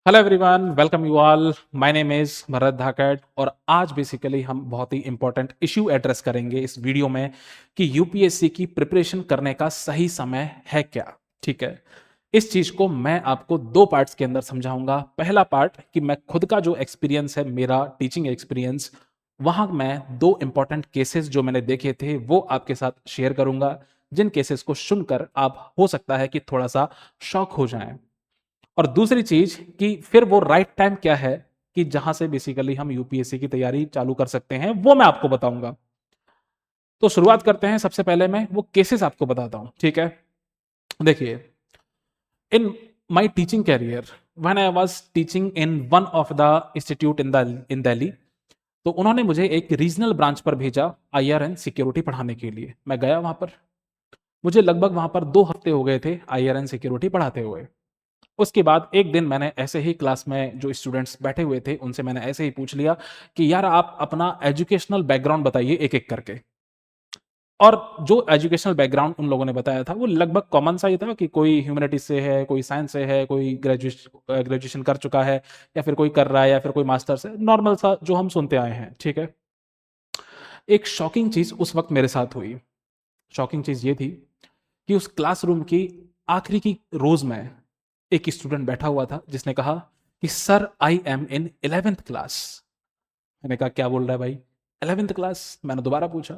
Hello everyone, welcome you all. My name is Bharat Dhakad और आज basically हम बहुत ही इंपॉर्टेंट इश्यू एड्रेस करेंगे इस वीडियो में कि यूपीएससी की प्रिपरेशन करने का सही समय है क्या। ठीक है, इस चीज को मैं आपको दो पार्ट्स के अंदर समझाऊंगा। पहला पार्ट कि मैं खुद का जो एक्सपीरियंस है, मेरा टीचिंग एक्सपीरियंस, वहां मैं दो इंपॉर्टेंट केसेस जो मैंने देखे थे वो आपके साथ शेयर करूंगा, जिन केसेस को सुनकर आप हो सकता है कि थोड़ा सा शॉक हो जाएं। और दूसरी चीज कि फिर वो राइट टाइम क्या है कि जहां से बेसिकली हम यूपीएससी की तैयारी चालू कर सकते हैं, वो मैं आपको बताऊंगा। तो शुरुआत करते हैं। सबसे पहले मैं वो केसेस आपको बताता हूं। ठीक है, देखिए, in my teaching career, when I was teaching in one of the institute in Delhi, तो उन्होंने मुझे एक रीजनल ब्रांच पर भेजा आईआर एंड सिक्योरिटी पढ़ाने के लिए। मैं गया वहां पर। मुझे लगभग वहां पर 2 हफ्ते हो गए थे आईआर एंड सिक्योरिटी पढ़ाते हुए। उसके बाद एक दिन मैंने ऐसे ही क्लास में जो स्टूडेंट्स बैठे हुए थे उनसे मैंने ऐसे ही पूछ लिया कि यार आप अपना एजुकेशनल बैकग्राउंड बताइए एक एक करके। और जो एजुकेशनल बैकग्राउंड उन लोगों ने बताया था वो लगभग कॉमन सा ही था कि कोई ह्यूमैनिटीज से है, कोई साइंस से है, कोई ग्रेजुएशन कर चुका है, या फिर कोई कर रहा है, या फिर कोई मास्टर्स है, नॉर्मल सा जो हम सुनते आए हैं। ठीक है, एक शॉकिंग चीज उस वक्त मेरे साथ हुई। शॉकिंग चीज ये थी कि उस क्लासरूम की आखिरी की रोज में एक स्टूडेंट बैठा हुआ था जिसने कहा कि sir I am in 11th class. मैंने कहा क्या बोल रहा है भाई, 11th क्लास? मैंने दोबारा पूछा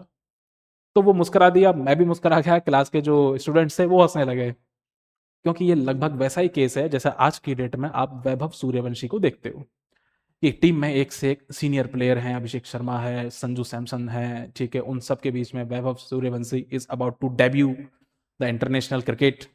तो वो मुस्कुरा दिया, मैं भी मुस्कुरा गया, क्लास के जो स्टूडेंट्स थे वो हंसने लगे। क्योंकि ये लगभग वैसा ही केस है जैसा आज की डेट में आप वैभव सूर्यवंशी को देखते हो कि टीम में एक से एक सीनियर प्लेयर हैं, अभिषेक शर्मा है, संजू सैमसन है। ठीक है, उन सब के बीच में Vaibhav Suryavanshi is about to debut the international cricket.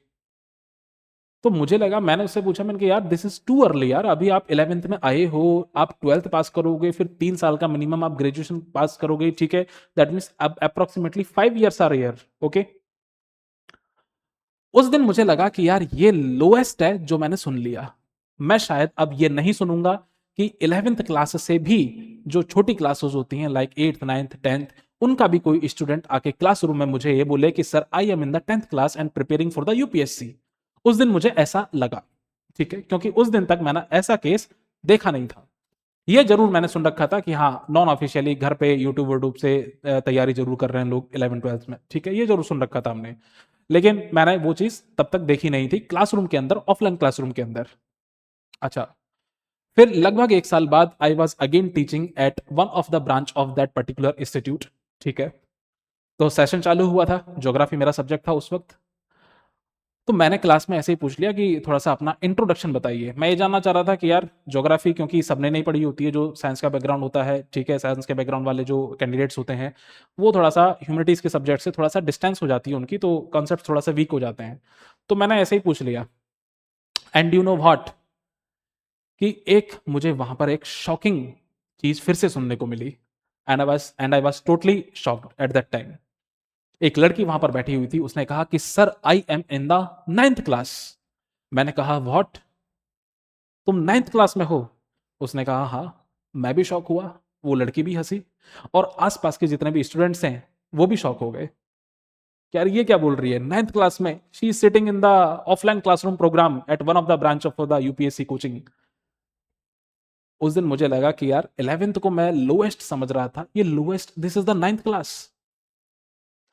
तो मुझे लगा, मैंने उससे पूछा, मैंने कहा यार दिस इज टू अर्ली यार, अभी आप 11th में आए हो, आप 12th पास करोगे, फिर 3 साल का मिनिमम आप ग्रेजुएशन पास करोगे। ठीक है, दैट मीन्स अब approximately 5 years are year. Okay, उस दिन मुझे लगा कि यार ये लोएस्ट है जो मैंने सुन लिया। मैं शायद अब ये नहीं सुनूंगा कि 11th क्लास से भी जो छोटी क्लासेस होती हैं लाइक 8th 9th 10th, उनका भी कोई स्टूडेंट आके क्लासरूम में मुझे ये बोले कि sir I am in the 10th class and preparing for the UPSC. उस दिन मुझे ऐसा लगा। ठीक है, क्योंकि उस दिन तक मैंने ऐसा केस देखा नहीं था। ये जरूर मैंने सुन रखा था कि हाँ, नॉन ऑफिशियली घर पे यूट्यूब वूट्यूब से तैयारी जरूर कर रहे हैं लोग 11th 12th में। ठीक है, ये जरूर सुन रखा था हमने, लेकिन मैंने वो चीज तब तक देखी नहीं थी क्लासरूम के अंदर, ऑफलाइन क्लासरूम के अंदर। अच्छा, फिर लगभग 1 साल बाद I was again teaching eight one of the branch of that particular institute. ठीक है, तो सेशन चालू हुआ था, ज्योग्राफी मेरा सब्जेक्ट था उस वक्त। तो मैंने क्लास में ऐसे ही पूछ लिया कि थोड़ा सा अपना इंट्रोडक्शन बताइए। मैं ये जानना चाह रहा था कि यार ज्योग्राफी क्योंकि सबने नहीं पढ़ी होती है, जो साइंस का बैकग्राउंड होता है। ठीक है, साइंस के बैकग्राउंड वाले जो कैंडिडेट्स होते हैं वो थोड़ा सा ह्यूमैनिटीज के सब्जेक्ट से थोड़ा सा डिस्टेंस हो जाती है उनकी, तो कॉन्सेप्ट थोड़ा सा वीक हो जाते हैं। तो मैंने ऐसे ही पूछ लिया। एंड यू नो व्हाट, कि एक मुझे वहां पर एक शॉकिंग चीज फिर से सुनने को मिली। And I was totally shocked at that time. एक लड़की वहां पर बैठी हुई थी, उसने कहा कि sir I am in the 9th class. मैंने कहा व्हाट, तुम 9th क्लास में हो? उसने कहा हाँ। मैं भी शॉक हुआ, वो लड़की भी हंसी, और आसपास के जितने भी स्टूडेंट्स हैं वो भी शॉक हो गए कि यार ये क्या बोल रही है, 9th क्लास में, she is sitting in the offline classroom program at one of the branch of the UPSC coaching. उस दिन मुझे लगा कि यार 11th को मैं लोएस्ट समझ रहा था, ये lowest, this is the 9th class.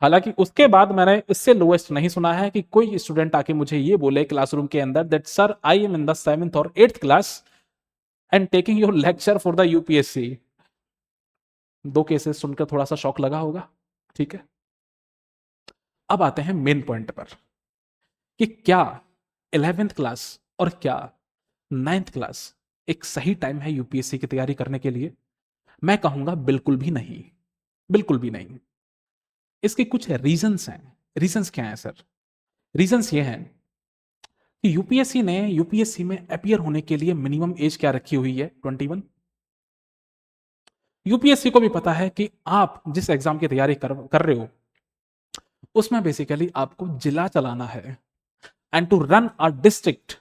हालांकि उसके बाद मैंने इससे लोएस्ट नहीं सुना है कि कोई स्टूडेंट आके मुझे ये बोले क्लासरूम के अंदर that sir I am in the 7th और 8th class and taking your lecture for the UPSC. दो केसेस सुनकर थोड़ा सा शौक लगा होगा। ठीक है, अब आते हैं मेन पॉइंट पर कि क्या 11th क्लास और क्या 9th क्लास एक सही टाइम है यूपीएससी की तैयारी करने के लिए? मैं कहूंगा बिल्कुल भी नहीं, बिल्कुल भी नहीं। इसके कुछ रीजंस हैं। रीजंस क्या हैं सर? रीजंस ये हैं कि यूपीएससी ने यूपीएससी में अपियर होने के लिए मिनिमम एज क्या रखी हुई है? 21। यूपीएससी को भी पता है कि आप जिस एग्जाम की तैयारी कर रहे हो उसमें बेसिकली आपको जिला चलाना है, and to run a district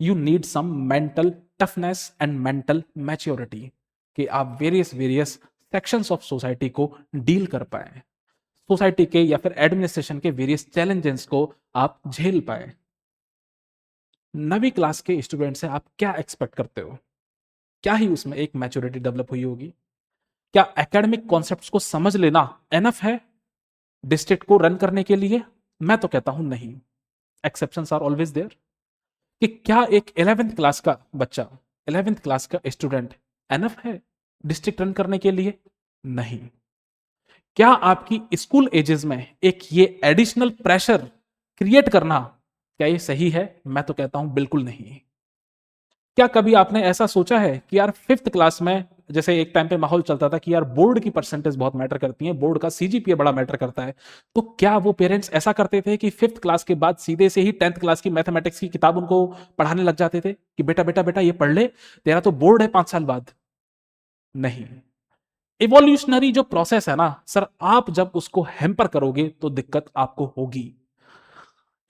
you need some mental toughness and mental maturity, कि आप various various sections of society को डील कर पाए, सोसाइटी के या फिर एडमिनिस्ट्रेशन के वेरियस चैलेंजेस को आप झेल पाए। 9वीं क्लास के स्टूडेंट से आप क्या एक्सपेक्ट करते हो? क्या ही उसमें एक मैच्योरिटी डेवलप हुई होगी? क्या एकेडमिक कॉन्सेप्ट्स को समझ लेना एनफ है डिस्ट्रिक्ट को रन करने के लिए? मैं तो कहता हूं नहीं। Exceptions are always there. कि क्या एक 11th क्लास का बच्चा, 11th क्लास का स्टूडेंट एनफ है डिस्ट्रिक्ट रन करने के लिए? नहीं। क्या आपकी स्कूल एजेस में एक ये एडिशनल प्रेशर क्रिएट करना, क्या ये सही है? मैं तो कहता हूं बिल्कुल नहीं। क्या कभी आपने ऐसा सोचा है कि यार 5th क्लास में, जैसे एक टाइम पे माहौल चलता था कि यार बोर्ड की परसेंटेज बहुत मैटर करती है, बोर्ड का सीजीपीए बड़ा मैटर करता है, तो क्या वो पेरेंट्स ऐसा करते थे कि 5th क्लास के बाद सीधे से ही 10th क्लास की मैथमेटिक्स की किताब उनको पढ़ाने लग जाते थे कि बेटा बेटा बेटा ये पढ़ ले, तेरा तो बोर्ड है 5 साल बाद? नहीं। इवोल्यूशनरी जो प्रोसेस है ना सर, आप जब उसको हैम्पर करोगे तो दिक्कत आपको होगी।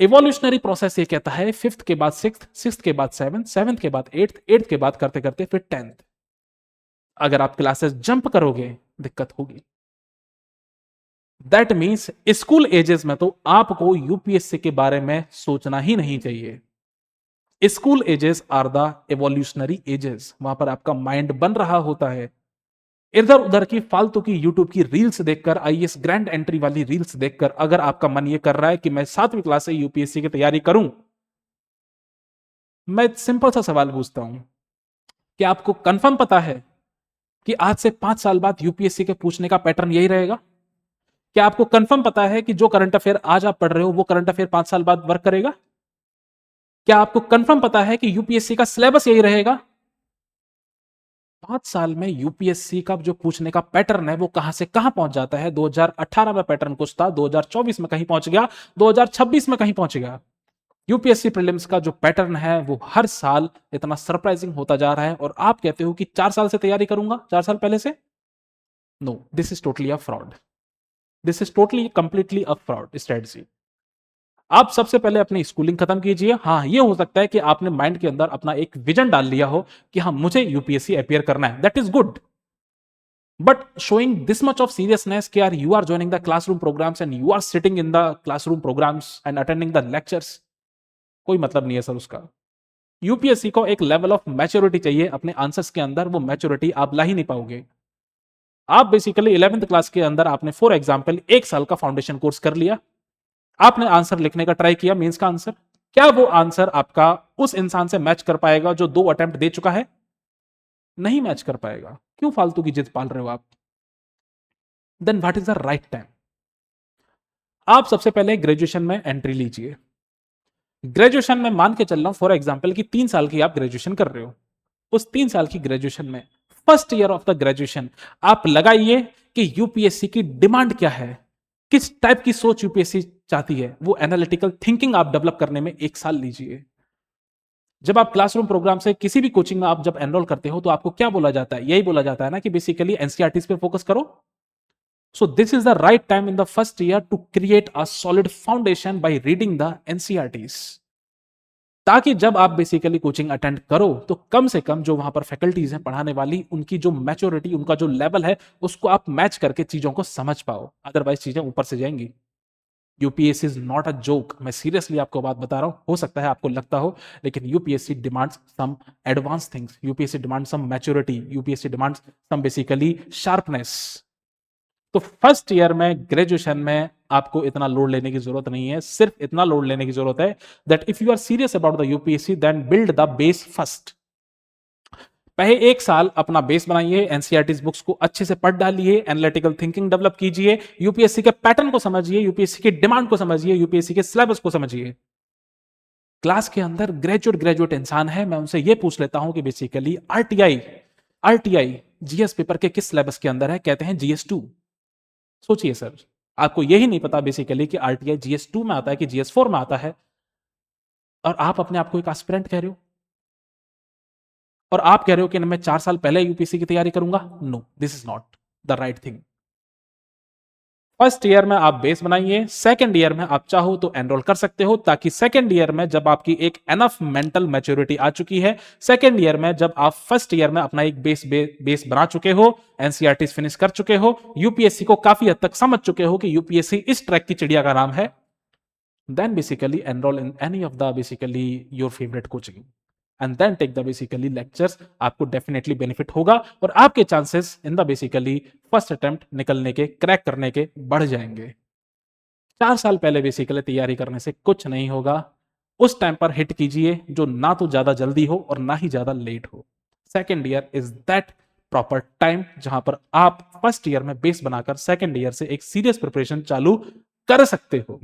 इवोल्यूशनरी प्रोसेस ये कहता है 5th के बाद 6th, 6th के बाद 7th, 7th के बाद 8th, 8th के बाद करते करते फिर 10th। अगर आप क्लासेस जंप करोगे दिक्कत होगी। दैट मीन्स स्कूल एजेस में तो आपको यूपीएससी के बारे में सोचना ही नहीं चाहिए। School ages are the evolutionary ages, वहां पर आपका माइंड बन रहा होता है। इधर उधर की फालतू की यूट्यूब की रील्स देखकर, आईएएस ग्रैंड एंट्री वाली रील्स देखकर अगर आपका मन ये कर रहा है कि मैं 7वीं क्लास से यूपीएससी की तैयारी करूं, मैं सिंपल सा सवाल पूछता हूं कि आपको कंफर्म पता है कि आज से 5 साल बाद यूपीएससी के पूछने का पैटर्न यही रहेगा? क्या आपको कंफर्म पता है कि जो करंट अफेयर आज आप पढ़ रहे हो वो करंट अफेयर 5 साल बाद वर्क करेगा? क्या आपको कंफर्म पता है कि यूपीएससी का सिलेबस यही रहेगा? 5 साल में यूपीएससी का जो पूछने का पैटर्न है वो कहां से कहां पहुंच जाता है। 2018 में पैटर्न कुछ था, 2024 में कहीं पहुंच गया, 2026 में कहीं पहुंच गया। यूपीएससी प्रीलिम्स का जो पैटर्न है वो हर साल इतना सरप्राइजिंग होता जा रहा है, और आप कहते हो कि 4 साल से तैयारी करूंगा, 4 साल पहले से। No, this is totally a fraud. This is totally completely a fraud strategy. आप सबसे पहले अपनी स्कूलिंग खत्म कीजिए। हाँ, ये हो सकता है कि आपने माइंड के अंदर अपना एक विजन डाल लिया हो कि हाँ मुझे यूपीएससी अपियर करना है, that is good. But showing this much of seriousness कि यार you are joining the classroom programs and you are sitting in the classroom programs and attending the lectures, कोई मतलब नहीं है सर उसका। यूपीएससी को एक लेवल ऑफ मैच्योरिटी चाहिए अपने आंसर्स के अंदर, वो मैच्योरिटी आप ला ही नहीं पाओगे। आप बेसिकली 11th क्लास के अंदर आपने फॉर एग्जाम्पल 1 साल का फाउंडेशन कोर्स कर लिया, आपने आंसर लिखने का ट्राई किया मेंस का आंसर, क्या वो आंसर आपका उस इंसान से मैच कर पाएगा जो 2 अटेम्प्ट दे चुका है? नहीं मैच कर पाएगा। क्यों फालतू की जिद पाल रहे हो आप? Then what is the right time? आप सबसे पहले ग्रेजुएशन में एंट्री लीजिए। ग्रेजुएशन में मान के चल रहा हूं फॉर एग्जाम्पल कि 3 साल की आप ग्रेजुएशन कर रहे हो। उस 3 साल की ग्रेजुएशन में first year of the graduation आप लगाइए कि यूपीएससी की डिमांड क्या है, किस टाइप की सोच यूपीएससी चाहती है, वो एनालिटिकल थिंकिंग आप डेवलप करने में 1 साल लीजिए। जब आप क्लासरूम प्रोग्राम से किसी भी कोचिंग में आप जब एनरोल करते हो तो आपको क्या बोला जाता है? यही बोला जाता है ना कि बेसिकली एनसीईआरटी पे फोकस करो। So this is the right time in the first year to create a solid foundation by reading the NCERTs, ताकि जब आप बेसिकली कोचिंग अटेंड करो तो कम से कम जो वहां पर फैकल्टीज हैं पढ़ाने वाली, उनकी जो मैच्योरिटी, उनका जो लेवल है उसको आप मैच करके चीजों को समझ पाओ। अदरवाइज चीजें ऊपर से जाएंगी। UPSC is not a joke, मैं सीरियसली आपको बात बता रहा हूं। हो सकता है आपको लगता हो, लेकिन UPSC demands some advance things, UPSC demands some maturity, UPSC demands some basically sharpness. तो फर्स्ट ईयर में ग्रेजुएशन में आपको इतना लोड लेने की जरूरत नहीं है। सिर्फ इतना लोड लेने की जरूरत है that if you are serious about the UPSC then build the base first. पहले 1 साल अपना बेस बनाइए, एनसीईआरटी बुक्स को अच्छे से पढ़ डालिए, एनालिटिकल थिंकिंग डेवलप कीजिए, यूपीएससी के पैटर्न को समझिए, यूपीएससी की डिमांड को समझिए, यूपीएससी के सिलेबस को समझिए। क्लास के अंदर ग्रेजुएट इंसान है, मैं उनसे यह पूछ लेता हूं कि बेसिकली आरटीआई जीएस पेपर के किस सिलेबस के अंदर है? कहते हैं जीएस 2। सोचिए सर, आपको यही नहीं पता बेसिकली कि आरटीआई जीएस 2 में आता है कि जीएस 4 में आता है, और आप अपने आप को एक एस्पिरेंट कह रहे हो, और आप कह रहे हो कि मैं 4 साल पहले यूपीएससी की तैयारी करूंगा। No, this is not the right thing. First year में आप बेस बनाइए, सेकंड ईयर में आप चाहो तो एनरोल कर सकते हो, ताकि सेकंड ईयर में जब आपकी एक एनफ मेंटल मैच्योरिटी आ चुकी है, सेकंड ईयर में जब आप फर्स्ट ईयर में अपना एक बेस बना चुके हो, एनसीईआरटी फिनिश कर चुके हो, यूपीएससी को काफी हद तक समझ चुके हो कि यूपीएससी इस ट्रैक की चिड़िया का नाम है, then basically enroll in any of the basically your favorite coaching and then take the basically lectures. आपको डेफिनेटली बेनिफिट होगा और आपके chances in the basically first attempt निकलने के, क्रैक करने के बढ़ जाएंगे। 4 साल पहले बेसिकली तैयारी करने से कुछ नहीं होगा। उस टाइम पर हिट कीजिए जो ना तो ज्यादा जल्दी हो और ना ही ज्यादा लेट हो। Second year is that proper time जहां पर आप फर्स्ट ईयर में बेस बनाकर सेकेंड ईयर से एक सीरियस प्रिपरेशन चालू कर सकते हो।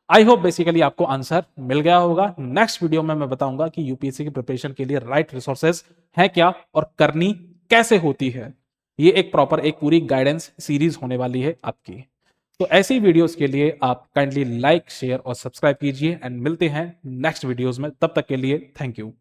आई होप बेसिकली आपको आंसर मिल गया होगा। नेक्स्ट वीडियो में मैं बताऊंगा कि यूपीएससी की प्रिपरेशन के लिए राइट रिसोर्सेज है क्या और करनी कैसे होती है। ये एक प्रॉपर एक पूरी गाइडेंस सीरीज होने वाली है आपकी। तो ऐसी वीडियोस के लिए आप काइंडली लाइक, शेयर और सब्सक्राइब कीजिए एंड मिलते हैं नेक्स्ट वीडियोस में। तब तक के लिए थैंक यू।